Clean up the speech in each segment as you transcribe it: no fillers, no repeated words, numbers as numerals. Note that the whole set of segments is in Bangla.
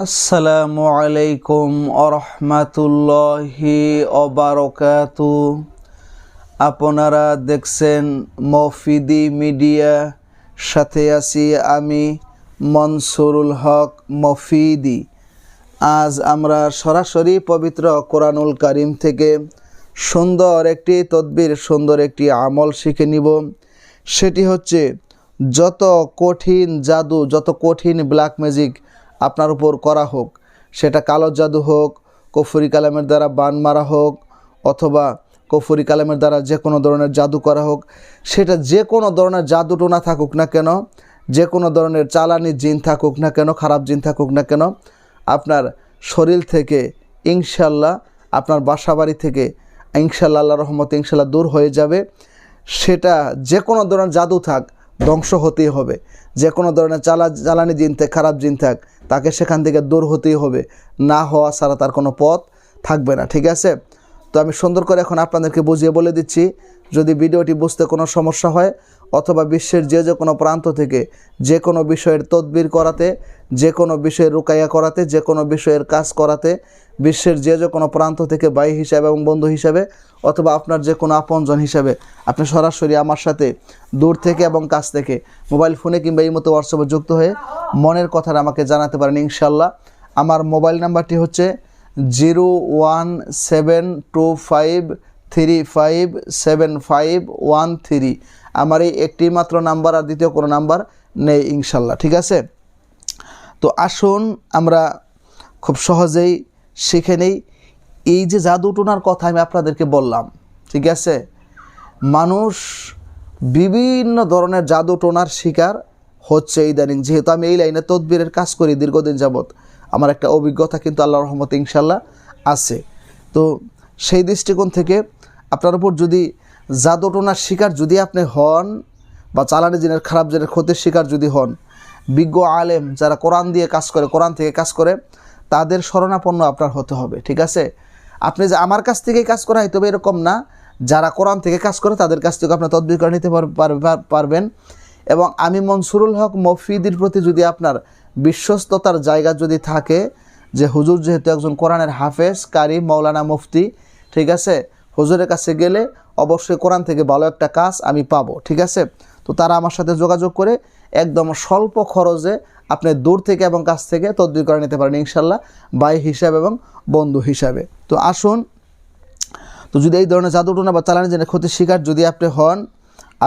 আসসালামু আলাইকুম আরহামাতুল্লাহি ওবারাকাতু। আপনারা দেখছেন মফিদি মিডিয়া, সাথে আছি আমি মনসুরুল হক মফিদি। আজ আমরা সরাসরি পবিত্র কোরআনুল কারীম থেকে সুন্দর একটি তদবির, সুন্দর একটি আমল শিখে নিব। সেটি হচ্ছে, যত কঠিন জাদু, যত কঠিন ব্ল্যাক ম্যাজিক আপনার উপর করা হোক, সেটা কালো জাদু হোক, কুফরি কালামের দ্বারা বান মারা হোক, অথবা কুফরি কালামের দ্বারা যে কোনো ধরনের জাদু করা হোক, সেটা যে কোনো ধরনের জাদু টোনা থাকুক না কেন, যে কোনো ধরনের চালানি জিন থাকুক না কেন, খারাপ জিন থাকুক না কেন, আপনার শরীর থেকে ইনশাল্লাহ, আপনার বাসা বাড়ি থেকে ইনশাল্লাহ, আল্লাহর রহমতে ইনশাল্লাহ দূর হয়ে যাবে। সেটা যে কোনো ধরনের জাদু থাক, ধ্বংস হতেই হবে। যে কোনো ধরনের জ্বালানি জিন থাক, খারাপ জিন থাক, তাকে সেখান থেকে দূর হতেই হবে। না হওয়া ছাড়া তার কোনো পথ থাকবে না। ঠিক আছে? তো আমি সুন্দর করে এখন আপনাদেরকে বুঝিয়ে বলে দিচ্ছি। যদি ভিডিওটি বুঝতে কোনো সমস্যা হয়, অথবা বিশ্বের যে কোনো প্রান্ত থেকে যে কোনো বিষয়ের তদবির করাতে, যে কোনো বিষয়ের রুকাইয়া করাতে, যে কোনো বিষয়ের কাজ করাতে, বিশ্বের যে কোনো প্রান্ত থেকে ভাই হিসাবে এবং বন্ধু হিসাবে, অথবা আপনার যে কোনো আপনজন হিসাবে আপনি সরাসরি আমার সাথে দূর থেকে এবং কাছ থেকে মোবাইল ফোনে কিংবা এই মতো হোয়াটসঅ্যাপে যুক্ত হয়ে মনের কথাটা আমাকে জানাতে পারেন ইনশাল্লাহ। আমার মোবাইল নাম্বারটি হচ্ছে 01725357513। আমার এই একটি মাত্র নাম্বার, আর দ্বিতীয় কোনো নাম্বার নেই ইনশাল্লাহ। ঠিক আছে? তো আসুন আমরা খুব সহজেই শিখে নেই। এই যে জাদু টোনার কথা আমি আপনাদেরকে বললাম, ঠিক আছে, মানুষ বিভিন্ন ধরনের জাদু টোনার শিকার হচ্ছে ইদানিং। যেহেতু আমি এই লাইনে তদবিরের কাজ করি দীর্ঘদিন যাবৎ, আমার একটা অভিজ্ঞতা কিন্তু আল্লাহর রহমতে ইনশাল্লাহ আছে। তো সেই দৃষ্টিকোণ থেকে আপনার উপর যদি জাদু টোনার শিকার যদি আপনি হন, বা চালানি জিনের, খারাপ জিনের ক্ষতির শিকার যদি হন, বিজ্ঞ আলেম যারা কোরআন দিয়ে কাজ করে, কোরআন থেকে কাজ করে, তাদের শরণাপন্ন আপনার হতে হবে। ঠিক আছে? আপনি যে আমার কাছ থেকেই কাজ করা হয়তো এরকম না, যারা কোরআন থেকে কাজ করে তাদের কাছ থেকে আপনার তদবির করে নিতে পারবেন। এবং আমি মনসুরুল হক মফিদির প্রতি যদি আপনার বিশ্বস্ততার জায়গা যদি থাকে, যে হুজুর যেহেতু একজন কোরআনের হাফেজ, কারি, মৌলানা, মুফতি, ঠিক আছে, হুজুরের কাছে গেলে অবশ্যই কোরআন থেকে ভালো একটা কাজ আমি পাবো। ঠিক আছে? তো তারা আমার সাথে যোগাযোগ করে একদম স্বল্প খরচে আপনি দূর থেকে এবং কাছ থেকে তদবির করে নিতে পারেন ইনশাল্লাহ, ভাই হিসাবে এবং বন্ধু হিসাবে। তো আসুন, তো যদি এই ধরনের জাদু টোনা বা চালানি জিনের ক্ষতির শিকার যদি আপনি হন,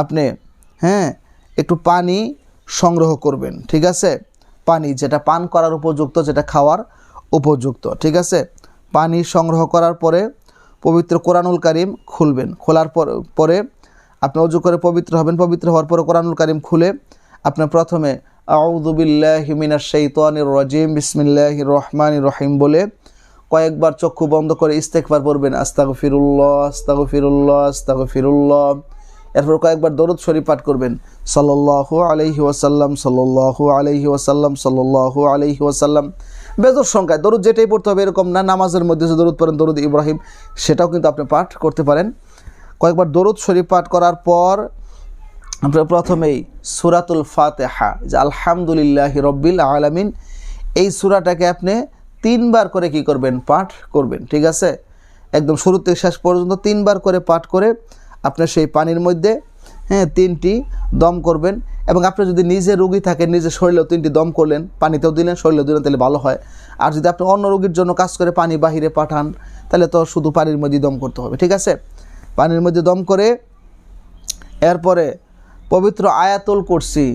আপনি একটু পানি সংগ্রহ করবেন। ঠিক আছে? পানি যেটা পান করার উপযুক্ত, যেটা খাওয়ার উপযুক্ত। ঠিক আছে? পানি সংগ্রহ করার পরে পবিত্র কোরআনুল কারীম খুলবেন। খোলার পরে আপনি ওযু করে পবিত্র হবেন। পবিত্র হওয়ার পরে কোরআনুল কারীম খুলে আপনি প্রথমে আউযু বিল্লাহি মিনাশ শাইতানির রাজিম বিসমিল্লাহির রহমানির রহিম বলে কয়েকবার চক্ষু বন্ধ করে ইস্তেগফার পড়বেন, আস্তাগফিরুল্লাহ আস্তাগফিরুল্লাহ আস্তাগফিরুল্লাহ। এরপর কয়েকবার দরুদ শরীফ পাঠ করবেন, সাল্লাল্লাহু আলাইহি ওয়াসাল্লাম সাল্লাল্লাহু আলাইহি ওয়াসাল্লাম সাল্লাল্লাহু আলাইহি ওয়াসাল্লাম। বেজোর সংখ্যায় দরুদ যেটাই পড়তে হবে এরকম না। নামাজের মধ্যে যে দরুদ পড়েন, দরুদ ইব্রাহিম, সেটাও কিন্তু আপনি পাঠ করতে পারেন। কয়েকবার দরুদ শরীফ পাঠ করার পর আপনি প্রথমেই সূরাতুল ফাতিহা, যে আলহামদুলিল্লাহি রব্বিল আলামিন, এই সূরাটাকে আপনি 3 বার করে কি করবেন? পাঠ করবেন। ঠিক আছে? একদম শুরু থেকে শেষ পর্যন্ত 3 বার করে পাঠ করে আপনি সেই পানির মধ্যে 3টি দম করবেন। এবং আপনি যদি নিজে রোগী থাকেন, নিজে শরীরেও 3টি দম করলেন, পানিতেও দিলেন, শরীরেও দিলেন, তাহলে ভালো হয়। আর যদি আপনি অন্য রোগীর জন্য কাজ করে পানি বাহিরে পাঠান, তাহলে তো শুধু পানির মধ্যে দম করতে হবে। ঠিক আছে? পানির মধ্যে দম করে এরপরে পবিত্র আয়াতুল কুরসি,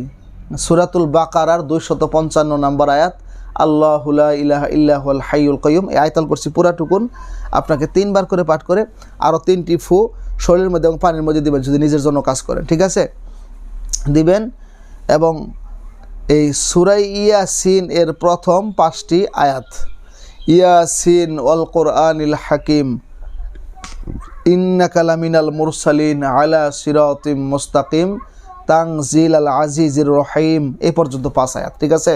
সূরাতুল বাকারার 255 নম্বর আয়াত, আল্লাহু লা ইলাহা ইল্লা হুয়াল হাইয়ুল কাইয়ুম, এই আয়াতুল কুরসি পুরাটুকুন আপনাকে 3 বার করে পাঠ করে আরও 3টি ফু শরীরের মধ্যে এবং পানির মধ্যে দিবেন, যদি নিজের জন্য কাজ করেন। ঠিক আছে? দিবেন। এবং এই সূরা ইয়াসিন এর প্রথম 5টি আয়াত, ইয়াসিন ওয়াল কোরআনিল হাকিম ইন্নাকা লামিনাল মুরসালিন আলা সিরাতিম মুস্তাকিম তানজিল আল আজিজির রহিম, এই পর্যন্ত 5 আয়াত। ঠিক আছে?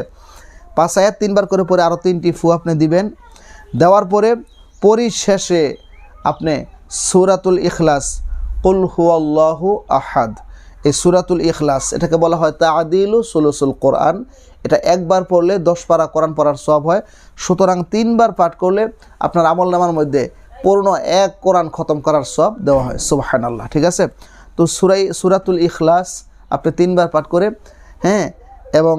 5 আয়াত 3 বার করে পরে আরও 3টি ফু আপনি দিবেন। দেওয়ার পরে পরিশেষে আপনি সূরাতুল ইখলাস, কুল হুয়াল্লাহু আহাদ, এই সূরাতুল ইখলাস, এটাকে বলা হয় তাআদিলু সুলুসুল কোরআন, এটা একবার পড়লে 10 পারা কোরআন পড়ার সওয়াব হয়। সুতরাং 3 বার পাঠ করলে আপনার আমলনামার মধ্যে পূর্ণ 1 কোরআন খতম করার সওয়াব দেওয়া হয়। সুবহানাল্লাহ। ঠিক আছে, তো সূরাতুল ইখলাস আপনি 3 বার পাঠ করে, হ্যাঁ, এবং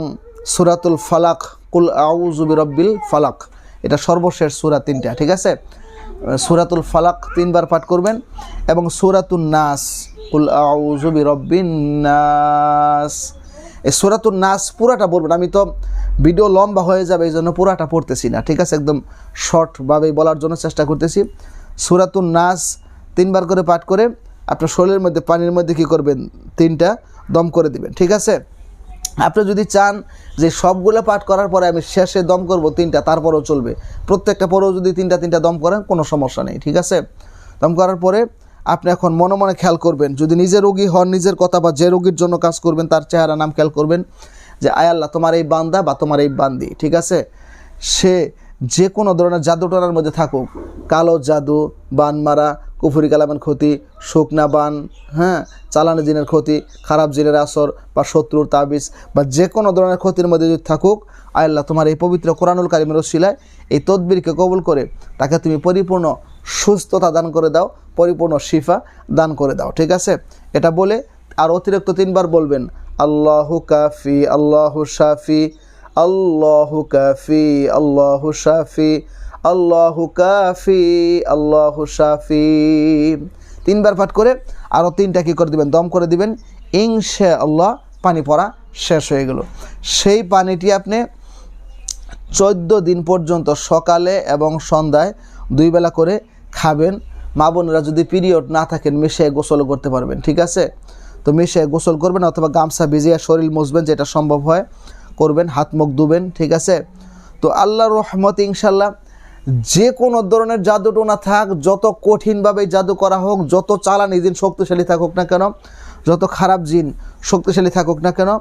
সূরাতুল ফালাক, কুল আউযু বিরাব্বিল ফালাক, এটা সর্বশেষ সূরা 3টা। ঠিক আছে, সূরাতুল ফালাক 3 বার পাঠ করবেন এবং সূরাতুন নাস, কুল আউযু বিরাব্বিন নাস, এই সূরাতুন নাস পুরাটা বলবেন। আমি তো ভিডিও লম্বা হয়ে যাবে এই জন্য পুরাটা পড়তেছি না। ঠিক আছে, একদম শর্টভাবে বলার জন্য চেষ্টা করতেছি। সূরাতুন নাস 3 বার করে পাঠ করে আপনার শরীরের মধ্যে পানির মধ্যে কী করবেন, 3টা দম করে দিবেন। ঠিক আছে, আপনি যদি চান যে সবগুলো পাঠ করার পরে আমি শেষে দম করব 3টা, তারপরেও চলবে। প্রত্যেকটা পরেও যদি 3টা দম করেন কোনো সমস্যা নেই। ঠিক আছে, দম করার পরে আপনি এখন মনে মনে খেয়াল করবেন, যদি নিজে রোগী হন নিজের কথা বা যে রোগীর জন্য কাজ করবেন তার চেহারা নাম খেয়াল করবেন যে আয় আল্লাহ তোমার এই বান্দা বা তোমার এই বান্দি, ঠিক আছে, সে যে কোনো ধরনের জাদুটনার মধ্যে থাকুক, কালো জাদু, বান মারা, কুফরি কালামের ক্ষতি, শুকনা বান, হ্যাঁ, চালানো জিনের ক্ষতি, খারাপ জিনের আসর বা শত্রুর তাবিজ বা যে কোনো ধরনের ক্ষতির মধ্যে যদি থাকুক, আয় আল্লাহ তোমার এই পবিত্র কোরআনুল কারিমের ওসিলায় এই তদবিরকে কবুল করে তাকে তুমি পরিপূর্ণ সুস্থতা দান করে দাও, পরিপূর্ণ শিফা দান করে দাও। ঠিক আছে, এটা বলে আর অতিরিক্ত 3 বার বলবেন আল্লাহু কাফি আল্লাহু শাফি, আল্লাহু কাফি আল্লাহু শাফি, আল্লাহু কাফি আল্লাহু শাফি। 3 বার পাঠ করে আরও 3টা কী করে দিবেন, দম করে দিবেন। ইনশাআল্লাহ পানি পড়া শেষ হয়ে গেল। সেই পানিটি আপনি 14 দিন পর্যন্ত সকালে এবং সন্ধ্যায় 2 বেলা করে খাবেন। মা বোনেরা যদি পিরিয়ড না থাকেন মিশিয়ে গোসল করতে পারবেন। ঠিক আছে, তো মিশিয়ে গোসল করবেন অথবা গামছা ভিজিয়ে শরীর মুছবেন, যেটা সম্ভব হয় করবেন, হাত মুখ ধুবেন। ঠিক আছে, তো আল্লাহর রহমতে ইনশাল্লাহ যে কোনো ধরনের জাদুটোনা থাক, যত কঠিনভাবে জাদু করা হোক, যত চালানি জিন শক্তিশালী থাকুক না কেন, যত খারাপ জিন শক্তিশালী থাকুক না কেন,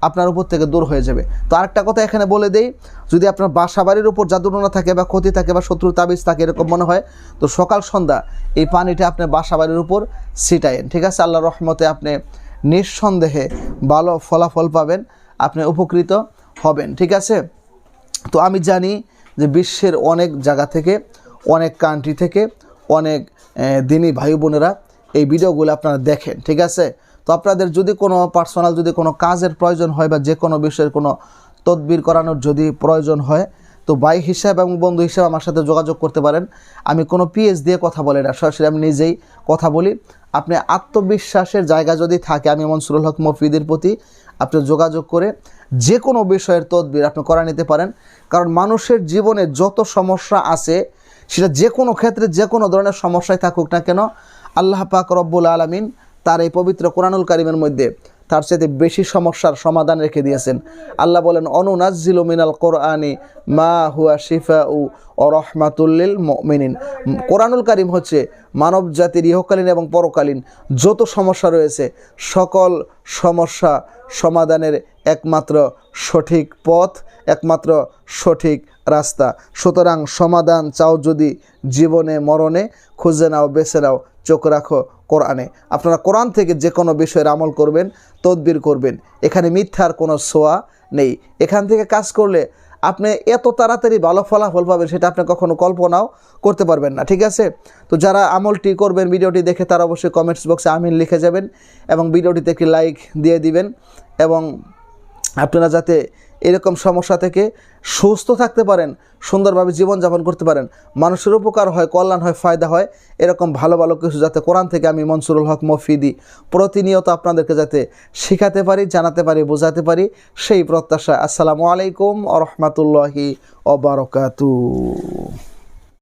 আপনার উপর থেকে দূর হয়ে যাবে। তো আরেকটা কথা এখানে বলে দেই, যদি আপনার বাসা বাড়ির উপর জাদুটোনা থাকে বা ক্ষতি থাকে বা শত্রুর তাবিজ থাকে এরকম মনে হয়, তো সকাল সন্ধ্যা এই পানিটা আপনি বাসা বাড়ির উপর ছিটায়েন। ঠিক আছে, আল্লাহর রহমতে আপনি নিঃসন্দেহে ভালো ফলাফল পাবেন, আপনি উপকৃত হবেন। ঠিক আছে, তো আমি জানি যে বিশ্বের অনেক জায়গা থেকে, অনেক কান্ট্রি থেকে অনেক দিনী ভাই বোনেরা এই ভিডিওগুলো আপনারা দেখেন। ঠিক আছে, তো আপনাদের যদি কোনো পার্সোনাল যদি কোনো কাজের প্রয়োজন হয় বা যে কোনো বিষয়ের কোনো তদবির করানোর যদি প্রয়োজন হয়, তো ভাই হিসাবে এবং বন্ধু হিসাবে আমার সাথে যোগাযোগ করতে পারেন। আমি কোনো পিএস দিয়ে কথা বলি না, সরাসরি আমি নিজেই কথা বলি। আপনি আত্মবিশ্বাসের জায়গা যদি থাকে, আমি মনসুরুল হক মফিদের প্রতি আপনি যোগাযোগ করে যে কোনো বিষয়ের তদবির আপনি করা নিতে পারেন। কারণ মানুষের জীবনে যত সমস্যা আছে, সেটা যে কোনো ক্ষেত্রে যে কোনো ধরনের সমস্যায় থাকুক না কেন, আল্লাহ পাক রব্বুল আলামিন তার এই পবিত্র কোরআনুল কারিমের মধ্যে তার চাইতে বেশি সমস্যার সমাধান রেখে দিয়েছেন। আল্লাহ বলেন অনুনাজ্জিলু মিনাল কোরআনি মা হুয়া শিফাউ ও রহমাতুল লিল মুমিনিন। কোরআনুল কারিম হচ্ছে মানব জাতির ইহকালীন এবং পরকালীন যত সমস্যা রয়েছে, সকল সমস্যা সমাধানের একমাত্র সঠিক পথ, একমাত্র সঠিক রাস্তা। সুতরাং সমাধান চাও যদি জীবনে মরণে, খুঁজে নাও বেছে নাও, চোখ রাখো কোরআনে। আপনারা কোরআন থেকে যে কোনো বিষয়ের আমল করবেন, তদবির করবেন, এখানে মিথ্যার কোনো ছোঁয়া নেই। এখান থেকে কাজ করলে আপনি এত তাড়াতাড়ি ভালো ফলাফল পাবেন সেটা আপনি কখনো কল্পনাও করতে পারবেন না। ঠিক আছে, তো যারা আমলটি করবেন ভিডিওটি দেখে তারা অবশ্যই কমেন্টস বক্সে আমিন লিখে যাবেন এবং ভিডিওটিতে একটি লাইক দিয়ে দিবেন, এবং আপনারা যাতে এরকম সমস্যা থেকে সুস্থ থাকতে পারেন, সুন্দরভাবে জীবনযাপন করতে পারেন, মানুষের উপকার হয়, কল্যাণ হয়, ফায়দা হয়, এরকম ভালো ভালো কিছু যাতে কোরআন থেকে আমি মনসুরুল হক মফিদি প্রতিনিয়ত আপনাদেরকে যাতে শেখাতে পারি, জানাতে পারি, বোঝাতে পারি, সেই প্রত্যাশা। আসসালামু আলাইকুম ওয়া রাহমাতুল্লাহি ওয়া বারাকাতুহু।